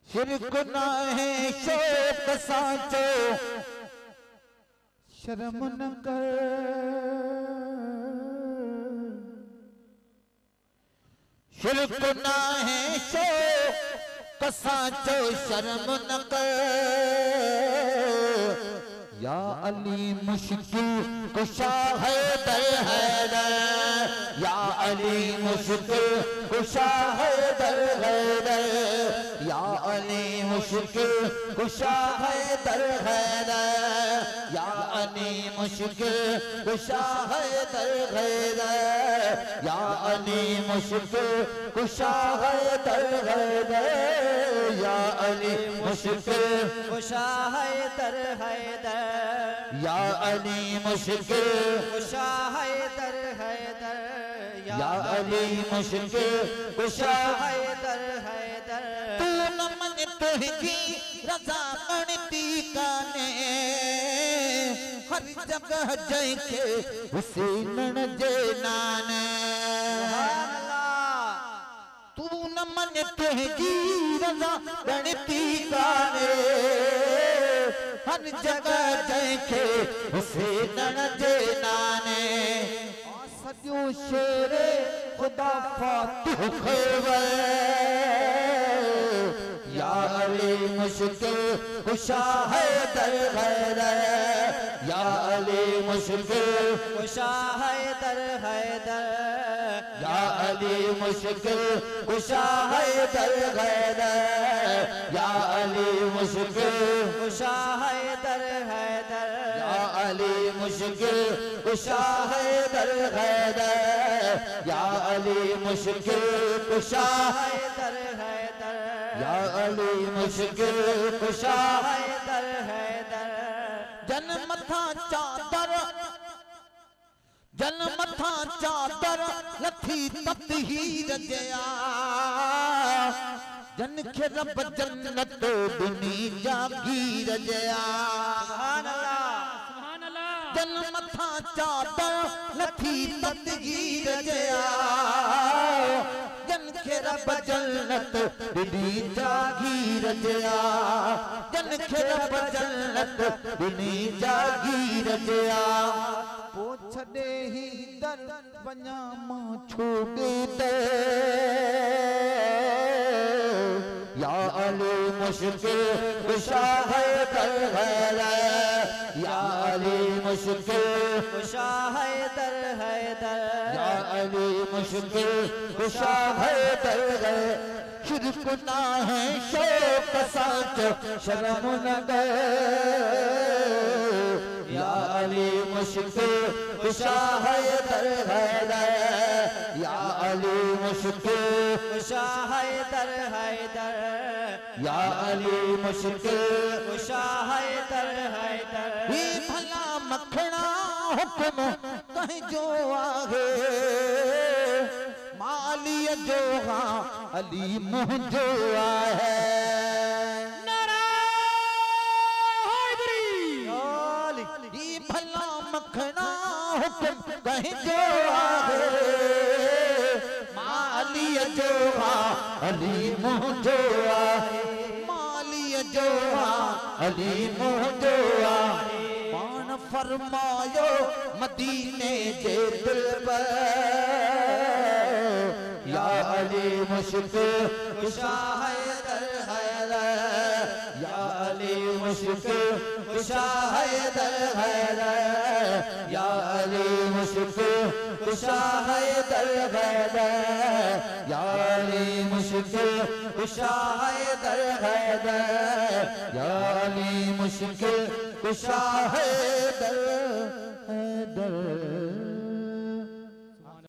शिरक ना है शोक साचो शर्म न कर। शिरक ना है शोक साचो शर्म न कर। या अली मुश्किल कुशा है दर हैदर। या अली मुश्किल कुशा है दर हैदर। या अली मुश्किल कुशा है दर हैदर। या अली मुश्किल कुशा है दर हैदर। या अली मुश्किल कुशा है दर हैदर। या अली मुश्किल कुशा है दर हैदर। या अली मुश्किल कुशा है दर हैदर। या अली मुश्किल कुशा है दर हैदर। तू न मन तुझी रजा गणती काने। हर जगह जैके हुसैन जे नाने। तू न मन तुझी रजा गणती काने। हर जगह जैके हुसैन जे नाने। सजो शेरे खुदा फातिह खैबर। या अली मुश्किल कुशा है दर हैदर। या अली मुश्किल कुशा है दर हैदर। या अली मुश्किल कुशा है दर हैदर। या अली मुश्किल कुशा है दर हैदर। या अली मुश्किल कुशा है दर हैदर। या अली मुश्किल कुशा है दर हैदर। या अली मुश्किल कुशा है दर हैदर। जन्म था चादर जन्म था चादर लथी ततहीर जया। जन खे रब जन्नत दुनी जागीर जया। सुभान अल्लाह सुभान अल्लाह। जन्म था चादर लथी ततहीर जया। जन खे रब जन्नत दुनी जागीर जया। जन खे रब जन्नत दुनी जागीर जया। छड़े ही दर वञा मां छोड़े दे। या अली मुश्किल कुशा है दर हैदर। या अली मुश्किल कुशा है दर हैदर। या अली मुश्किल कुशा है दर हैदर। शिरक ना है शोक साच शर्म न कर। या अली मुश्किल कुशा है दर हैदर। या अली मुश्किल कुशा है दर हैदर। या अली मुश्किल कुशा है दर हैदर। ही भला मखना हुक्म कहीं जो आहे। मालिय जो हाँ अली मुझो आहे। भला मखना हुक्म कहीं जो आहे। मालिय जो हाँ अली मुझो आहे। मालिय जो हाँ अली मुझो आहे। पान फरमायो मदीने जे दिल पर। या अली मुश्किल कुशा है दर हैदर। या अली मुश्किल कुशा है दर हैदर। या अली मुश्किल कुशा है दर हैदर। या अली मुश्किल कुशा है दर हैदर। या अली मुश्किल कुशा है दर हैदर।